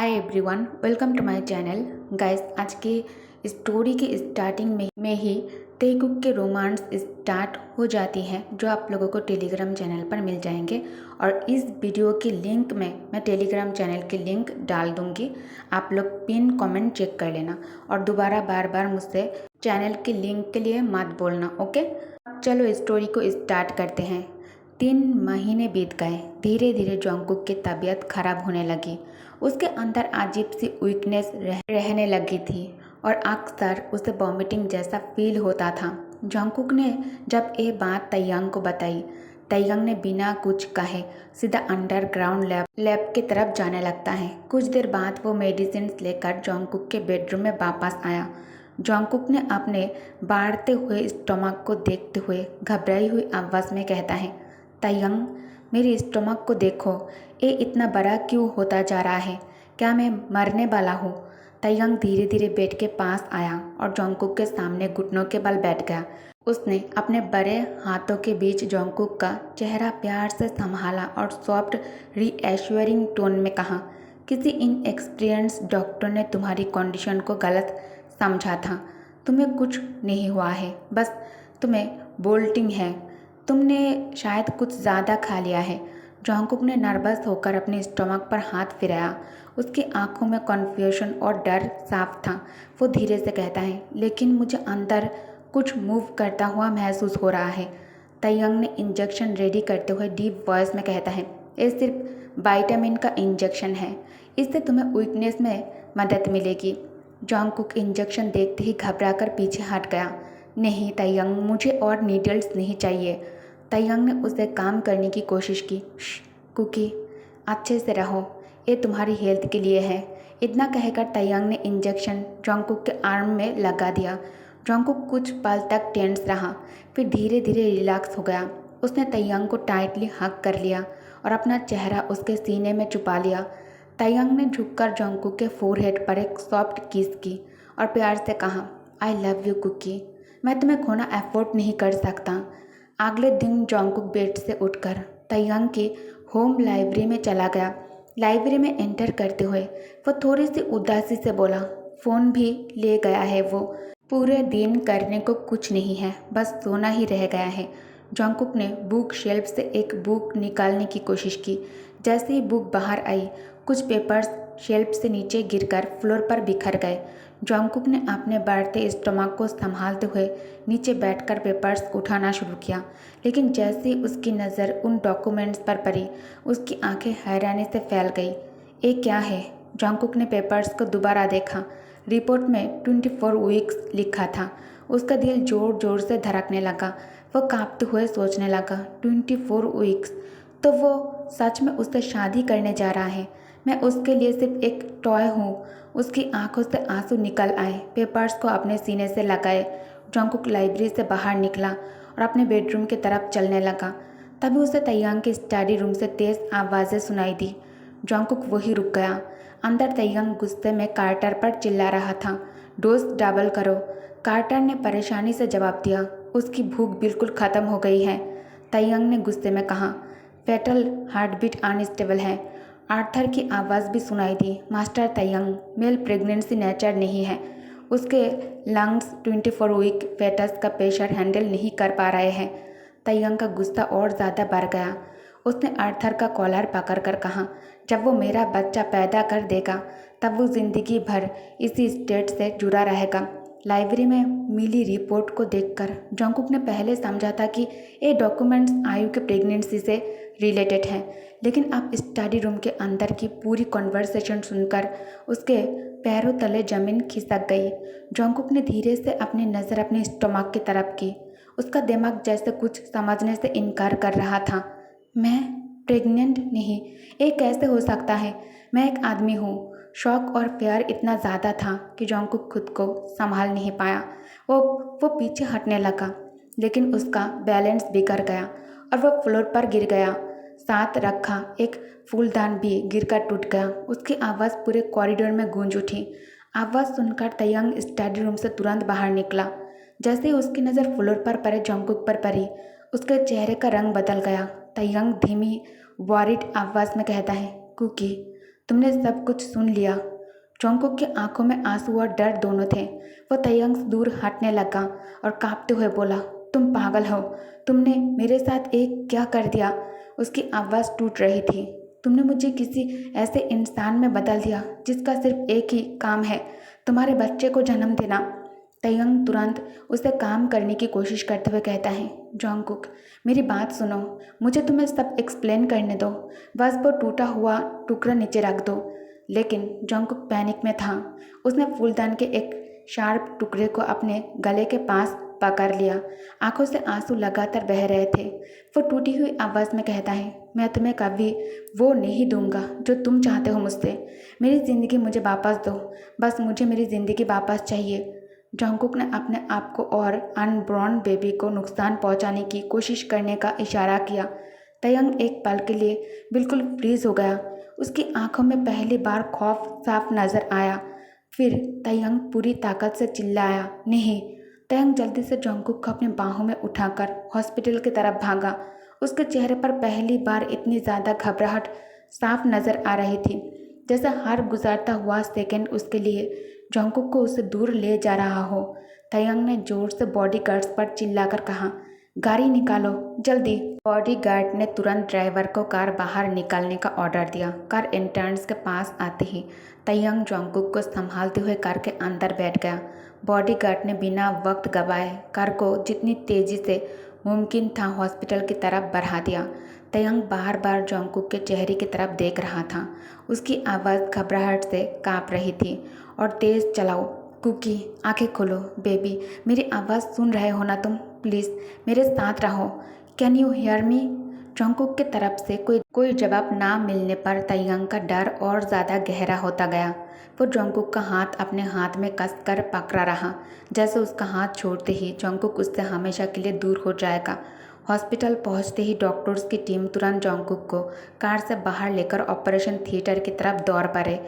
Hi everyone, welcome to my channel. Guys, आज की story के स्टार्टिंग में ही तेकुक के रोमांस स्टार्ट हो जाती हैं, जो आप लोगों को टेलीग्राम चैनल पर मिल जाएंगे। और इस वीडियो के लिंक में मैं टेलीग्राम चैनल की लिंक डाल दूंगी। आप लोग पिन कमेंट चेक कर लेना और दोबारा बार बार मुझसे चैनल के लिंक के लिए मत बोलना, ओके। चलो स्टोरी को स्टार्ट करते हैं। 3 महीने बीत गए। धीरे धीरे जोंगकुक की तबीयत खराब होने लगी। उसके अंदर अजीब सी वीकनेस रहने लगी थी और अक्सर उसे वॉमिटिंग जैसा फील होता था। जोंगकुक ने जब ये बात तैयांग को बताई, तैयांग ने बिना कुछ कहे सीधा अंडरग्राउंड लैब की तरफ जाने लगता है। कुछ देर बाद वो मेडिसिन लेकर जोंगकुक के बेडरूम में वापस आया। जोंगकुक ने अपने बढ़ते हुए स्टमक को देखते हुए घबराई हुई आवाज़ में कहता है, तैयांग, मेरे स्टमक को देखो, ये इतना बड़ा क्यों होता जा रहा है? क्या मैं मरने वाला हूँ? तैयांग धीरे धीरे बेड के पास आया और जोंगकुक के सामने घुटनों के बल बैठ गया। उसने अपने बड़े हाथों के बीच जोंगकुक का चेहरा प्यार से संभाला और सॉफ्ट रीएश्योरिंग टोन में कहा, किसी इनएक्सपीरियंस डॉक्टर ने तुम्हारी कंडीशन को गलत समझा था। तुम्हें कुछ नहीं हुआ है, बस तुम्हें बोल्टिंग है। तुमने शायद कुछ ज़्यादा खा लिया है। जोंगकुक ने नर्वस होकर अपने स्टमक पर हाथ फिराया। उसकी आंखों में कन्फ्यूजन और डर साफ था। वो धीरे से कहता है, लेकिन मुझे अंदर कुछ मूव करता हुआ महसूस हो रहा है। तैयांग ने इंजेक्शन रेडी करते हुए डीप वॉइस में कहता है, ये सिर्फ विटामिन का इंजेक्शन है, इससे तुम्हें वीकनेस में मदद मिलेगी। जोंगकुक इंजेक्शन देखते ही घबराकर पीछे हट गया। नहीं तैयांग, मुझे और नीडल्स नहीं चाहिए। तैयांग ने उसे काम करने की कोशिश की। कुकी, अच्छे से रहो, ये तुम्हारी हेल्थ के लिए है। इतना कहकर तैयांग ने इंजेक्शन जोंगकुक के आर्म में लगा दिया। जोंगकुक कुछ पल तक टेंस रहा, फिर धीरे धीरे रिलैक्स हो गया। उसने तैयांग को टाइटली हग कर लिया और अपना चेहरा उसके सीने में छुपा लिया। तैयांग ने झुककर जोंगकुक के फोरहेड पर एक सॉफ्ट किस की और प्यार से कहा, आई लव यू कुकी, मैं तुम्हें खोना अफोर्ड नहीं कर सकता। अगले दिन जोंगकुक बेड से उठकर तैयांग की होम लाइब्रेरी में चला गया। लाइब्रेरी में एंटर करते हुए वो थोड़ी सी उदासी से बोला, फ़ोन भी ले गया है वो। पूरे दिन करने को कुछ नहीं है, बस सोना ही रह गया है। जोंगकुक ने बुक शेल्फ से एक बुक निकालने की कोशिश की। जैसे ही बुक बाहर आई, कुछ पेपर्स शेल्फ से नीचे गिरकर फ्लोर पर बिखर गए। जोंगकुक ने अपने बढ़ते स्टमक को संभालते हुए नीचे बैठकर पेपर्स उठाना शुरू किया, लेकिन जैसे ही उसकी नज़र उन डॉक्यूमेंट्स पर पड़ी, उसकी आंखें हैरानी से फैल गई। ये क्या है? जोंगकुक ने पेपर्स को दोबारा देखा। रिपोर्ट में 24 वीक्स लिखा था। उसका दिल जोर जोर से धड़कने लगा। वो कांपते हुए सोचने लगा, 24 वीक्स, तो वो सच में उससे शादी करने जा रहा है। मैं उसके लिए सिर्फ एक टॉय हूँ। उसकी आंखों से आंसू निकल आए। पेपर्स को अपने सीने से लगाए जोंगकुक लाइब्रेरी से बाहर निकला और अपने बेडरूम की तरफ चलने लगा। तभी उसे तैयांग के स्टडी रूम से तेज़ आवाज़ें सुनाई दी। जोंगकुक वहीं रुक गया। अंदर तैयांग गुस्से में कार्टर पर चिल्ला रहा था, डोज डबल करो। कार्टर ने परेशानी से जवाब दिया, उसकी भूख बिल्कुल ख़त्म हो गई है। तैयांग ने गुस्से में कहा, फेटल हार्टबीट अनस्टेबल है। आर्थर की आवाज़ भी सुनाई दी, मास्टर तैयांग, मेल प्रेगनेंसी नेचर नहीं है। उसके लंग्स 24 वीक फेटस का प्रेशर हैंडल नहीं कर पा रहे हैं। तैयांग का गुस्सा और ज़्यादा बढ़ गया। उसने आर्थर का कॉलर पकड़कर कहा, जब वो मेरा बच्चा पैदा कर देगा तब वो ज़िंदगी भर इसी स्टेट से जुड़ा रहेगा। लाइब्रेरी में मिली रिपोर्ट को देखकर जोंगकुक ने पहले समझा था कि ये डॉक्यूमेंट्स आयु के प्रेगनेंसी से रिलेटेड हैं, लेकिन अब स्टडी रूम के अंदर की पूरी कॉन्वर्सेशन सुनकर उसके पैरों तले जमीन खिसक गई। जोंगकुक ने धीरे से अपनी नज़र अपने स्टमक की तरफ की। उसका दिमाग जैसे कुछ समझने से इनकार कर रहा था। मैं प्रेग्नेंट नहीं, ये कैसे हो सकता है? मैं एक आदमी हूँ। शौक और प्यार इतना ज़्यादा था कि जोंगकुक खुद को संभाल नहीं पाया। वो पीछे हटने लगा, लेकिन उसका बैलेंस बिगड़ गया और वह फ्लोर पर गिर गया। साथ रखा एक फूलदान भी गिरकर टूट गया। उसकी आवाज़ पूरे कॉरिडोर में गूंज उठी। आवाज़ सुनकर तैयांग स्टडी रूम से तुरंत बाहर निकला। जैसे ही उसकी नज़र फ्लोर पर पड़े जोंगकुक पर पड़ी, उसके चेहरे का रंग बदल गया। तैयांग धीमी वॉरिड आवाज़ में कहता है, कुकी, तुमने सब कुछ सुन लिया। जोंगकुक की आंखों में आंसू और डर दोनों थे। वो तयंग से दूर हटने लगा और कांपते हुए बोला, तुम पागल हो। तुमने मेरे साथ एक क्या कर दिया। उसकी आवाज़ टूट रही थी। तुमने मुझे किसी ऐसे इंसान में बदल दिया जिसका सिर्फ एक ही काम है, तुम्हारे बच्चे को जन्म देना। तयंग तुरंत उसे काम करने की कोशिश करते हुए कहता है, जोंगकुक मेरी बात सुनो, मुझे तुम्हें सब एक्सप्लेन करने दो, बस वो टूटा हुआ टुकड़ा नीचे रख दो। लेकिन जोंगकुक पैनिक में था। उसने फूलदान के एक शार्प टुकड़े को अपने गले के पास पकड़ लिया। आंखों से आंसू लगातार बह रहे थे। वो टूटी हुई आवाज़ में कहता है, मैं तुम्हें कभी वो नहीं दूंगा जो तुम चाहते हो मुझसे। मेरी ज़िंदगी मुझे वापस दो, बस मुझे मेरी ज़िंदगी वापस चाहिए। जोंगकुक ने अपने आप को और अनबॉर्न बेबी को नुकसान पहुंचाने की कोशिश करने का इशारा किया। तयंग एक पल के लिए बिल्कुल फ्रीज हो गया। उसकी आंखों में पहली बार खौफ साफ नजर आया। फिर तयंग पूरी ताकत से चिल्लाया, नहीं। तयंग जल्दी से जोंगकुक को अपनी बाहों में उठाकर हॉस्पिटल की तरफ भागा। उसके चेहरे पर पहली बार इतनी ज़्यादा घबराहट साफ नजर आ रही थी, जैसे हर गुजरता हुआ सेकंड उसके लिए जोंगकुक को उससे दूर ले जा रहा हो। तयंग ने जोर से बॉडीगार्ड्स पर चिल्लाकर कहा, गाड़ी निकालो जल्दी। बॉडीगार्ड ने तुरंत ड्राइवर को कार बाहर निकालने का ऑर्डर दिया। कार एंट्रेंस के पास आते ही तयंग जोंगकुक को संभालते हुए कार के अंदर बैठ गया। बॉडीगार्ड ने बिना वक्त गवाए कार को जितनी तेजी से मुमकिन था हॉस्पिटल की तरफ बढ़ा दिया। तयंग बार बार जोंगकुक के चेहरे की तरफ देख रहा था। उसकी आवाज़ घबराहट से काँप रही थी। और तेज़ चलाओ कुकी, आंखें खोलो बेबी, मेरी आवाज़ सुन रहे हो ना तुम, प्लीज़ मेरे साथ रहो। Can you hear me. Jungkook की तरफ से कोई जवाब ना मिलने पर तयंग का डर और ज़्यादा गहरा होता गया। वो जोंगकुक का हाथ अपने हाथ में कसकर पकड़ा रहा, जैसे उसका हाथ छोड़ते ही जोंगकुक उससे हमेशा के लिए दूर हो जाएगा। हॉस्पिटल पहुंचते ही डॉक्टर्स की टीम तुरंत जोंगकुक को कार से बाहर लेकर ऑपरेशन थिएटर की तरफ दौड़ पड़े।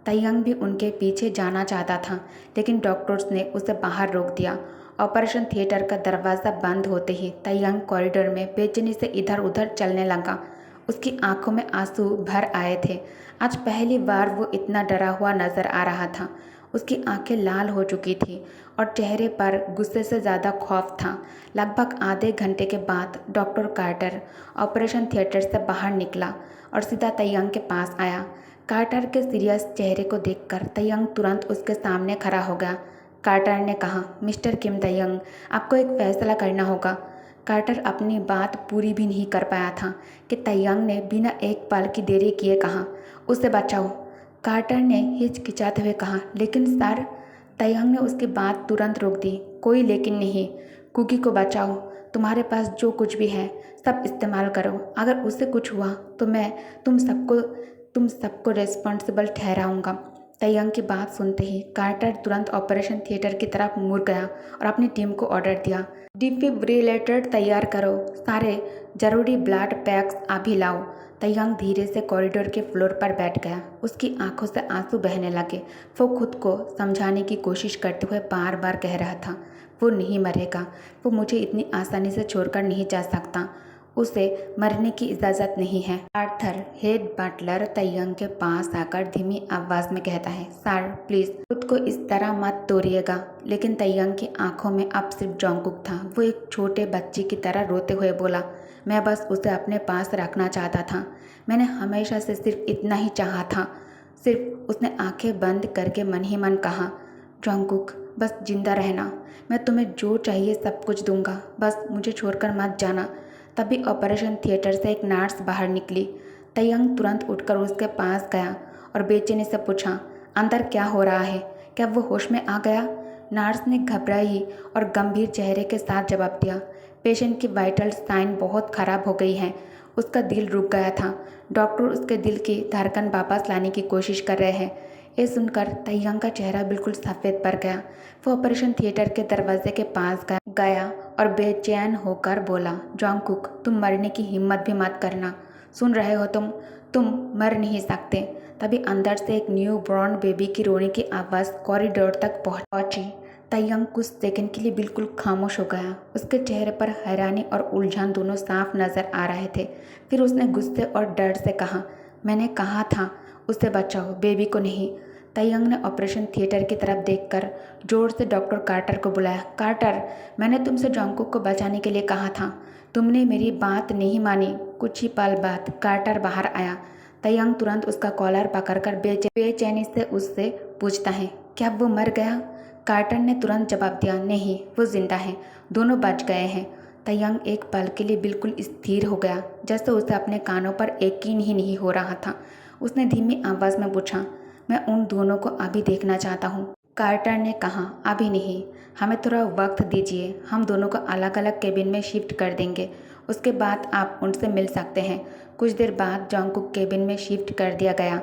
तयंग भी उनके पीछे जाना चाहता था, लेकिन डॉक्टर्स ने उसे बाहर रोक दिया। ऑपरेशन थिएटर का दरवाज़ा बंद होते ही तयंग कॉरिडोर में बेचैनी से इधर उधर चलने लगा। उसकी आंखों में आंसू भर आए थे। आज पहली बार वो इतना डरा हुआ नजर आ रहा था। उसकी आंखें लाल हो चुकी थी और चेहरे पर गुस्से से ज़्यादा खौफ था। लगभग आधे घंटे के बाद डॉक्टर कार्टर ऑपरेशन थिएटर से बाहर निकला और सीधा तयंग के पास आया। कार्टर के सीरियस चेहरे को देखकर तयंग तुरंत उसके सामने खड़ा हो गया। कार्टर ने कहा, मिस्टर किम तयंग, आपको एक फैसला करना होगा। कार्टर अपनी बात पूरी भी नहीं कर पाया था कि तयंग ने बिना एक पल की देरी किए कहा, उसे बचाओ। कार्टर ने हिचकिचाते हुए कहा, लेकिन सर। तयंग ने उसकी बात तुरंत रोक दी, कोई लेकिन नहीं। कुकी को बचाओ, तुम्हारे पास जो कुछ भी है सब इस्तेमाल करो। अगर उसे कुछ हुआ तो मैं तुम सबको रिस्पॉन्सिबल ठहराऊंगा। तयंग की बात सुनते ही कार्टर तुरंत ऑपरेशन थिएटर की तरफ मुड़ गया और अपनी टीम को ऑर्डर दिया, डिफिब्रिलेटर तैयार करो, सारे जरूरी ब्लड पैक्स अभी लाओ। तयंग धीरे से कॉरिडोर के फ्लोर पर बैठ गया। उसकी आंखों से आंसू बहने लगे। वो खुद को समझाने की कोशिश करते हुए बार बार कह रहा था, वो नहीं मरेगा, वो मुझे इतनी आसानी से छोड़कर नहीं जा सकता, उसे मरने की इजाज़त नहीं है। आर्थर हेड बटलर तयंग के पास आकर धीमी आवाज़ में कहता है, सर प्लीज़ खुद को इस तरह मत तोड़िएगा। लेकिन तयंग की आंखों में अब सिर्फ जोंगकुक था। वो एक छोटे बच्चे की तरह रोते हुए बोला, मैं बस उसे अपने पास रखना चाहता था। मैंने हमेशा से सिर्फ इतना ही चाहा था। सिर्फ उसने आंखें बंद करके मन ही मन कहा, जोंगकुक बस जिंदा रहना, मैं तुम्हें जो चाहिए सब कुछ दूंगा, बस मुझे छोड़कर मत जाना। तभी ऑपरेशन थिएटर से एक नर्स बाहर निकली। तयंग तुरंत उठकर उसके पास गया और बेचैनी से पूछा, अंदर क्या हो रहा है, क्या वो होश में आ गया। नर्स ने घबराई और गंभीर चेहरे के साथ जवाब दिया, पेशेंट की वाइटल साइन बहुत ख़राब हो गई है, उसका दिल रुक गया था, डॉक्टर उसके दिल की धड़कन वापस लाने की कोशिश कर रहे हैं। ये सुनकर तयंग का चेहरा बिल्कुल सफ़ेद पड़ गया। वो ऑपरेशन थिएटर के दरवाजे के पास गया और बेचैन होकर बोला, जोंगकुक तुम मरने की हिम्मत भी मत करना, सुन रहे हो तुम मर नहीं सकते। तभी अंदर से एक न्यू बॉर्न बेबी की रोने की आवाज़ कॉरिडोर तक पहुंची। तयंग कुछ सेकंड के लिए बिल्कुल खामोश हो गया। उसके चेहरे पर हैरानी और उलझन दोनों साफ नजर आ रहे थे। फिर उसने गुस्से और डर से कहा, मैंने कहा था उससे बचाओ, बेबी को नहीं। तायंग ने ऑपरेशन थिएटर की तरफ देखकर जोर से डॉक्टर कार्टर को बुलाया। कार्टर, मैंने तुमसे जॉन्गकुक को बचाने के लिए कहा था, तुमने मेरी बात नहीं मानी। कुछ ही पल बाद कार्टर बाहर आया। तायंग तुरंत उसका कॉलर पकड़कर बेचैनी से उससे पूछता है, क्या वो मर गया? कार्टर ने तुरंत जवाब दिया, नहीं, वो जिंदा है, दोनों बच गए हैं। तायंग एक पल के लिए बिल्कुल स्थिर हो गया, जैसे उसे अपने कानों पर यकीन ही नहीं हो रहा था। उसने धीमी आवाज़ में पूछा, मैं उन दोनों को अभी देखना चाहता हूँ। कार्टर ने कहा, अभी नहीं, हमें थोड़ा वक्त दीजिए, हम दोनों को अलग अलग केबिन में शिफ्ट कर देंगे, उसके बाद आप उनसे मिल सकते हैं। कुछ देर बाद जॉन्गकुक केबिन में शिफ्ट कर दिया गया।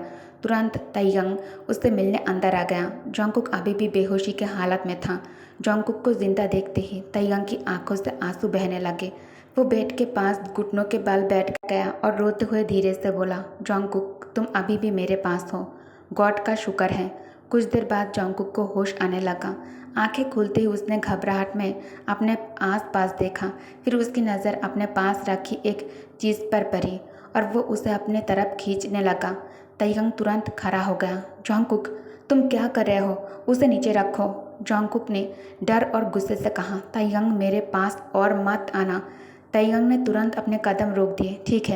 तुरंत तायंग उससे मिलने अंदर आ गया। जॉन्गकुक अभी भी बेहोशी के हालत में था। जॉन्गकुक को जिंदा देखते ही तायंग की आंखों से आंसू बहने लगे। वो बेड के पास घुटनों के बल बैठ गया और रोते हुए धीरे से बोला, जॉन्गकुक, तुम अभी भी मेरे पास हो, गॉड का शुक्र है। कुछ देर बाद जॉन्गकुक को होश आने लगा। आंखें खुलते ही उसने घबराहट में अपने आसपास देखा। फिर उसकी नज़र अपने पास रखी एक चीज़ पर पड़ी और वो उसे अपने तरफ खींचने लगा। तायंग तुरंत खड़ा हो गया। जॉन्गकुक, तुम क्या कर रहे हो? उसे नीचे रखो। जॉन्गकुक ने डर और गुस्से से कहा, तायंग, मेरे पास और मत आना। तायंग ने तुरंत अपने कदम रोक दिए। ठीक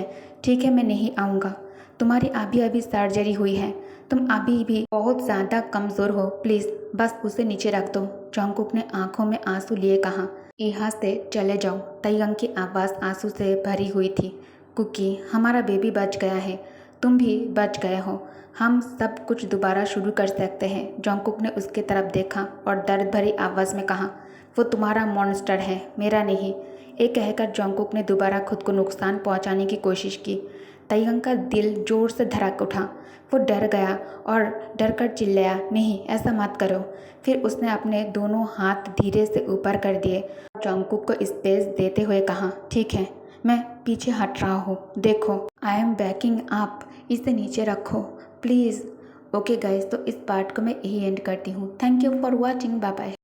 है, मैं नहीं आऊँगा। तुम्हारी अभी अभी सर्जरी हुई है, तुम अभी भी बहुत ज़्यादा कमज़ोर हो, प्लीज़ बस उसे नीचे रख दो। जॉन्गकुक ने आंखों में आंसू लिए कहा, यहाँ से चले जाओ। तायंग की आवाज़ आंसू से भरी हुई थी। कुकी, हमारा बेबी बच गया है, तुम भी बच गए हो, हम सब कुछ दोबारा शुरू कर सकते हैं। जॉन्गकुक ने उसकी तरफ देखा और दर्द भरी आवाज़ में कहा, वो तुम्हारा मॉन्स्टर है, मेरा नहीं। ये कहकर जॉन्गकुक ने दोबारा खुद को नुकसान पहुंचाने की कोशिश की। तायंग का दिल जोर से धड़क उठा। वो डर गया और डर कर चिल्लाया, नहीं, ऐसा मत करो। फिर उसने अपने दोनों हाथ धीरे से ऊपर कर दिए, जॉन्गकुक को स्पेस देते हुए कहा, ठीक है, मैं पीछे हट रहा हूँ, देखो, आई एम बैकिंग अप, इसे नीचे रखो प्लीज़। ओके गाइस, तो इस पार्ट को मैं यही एंड करती हूँ। Thank you for watching, bye bye.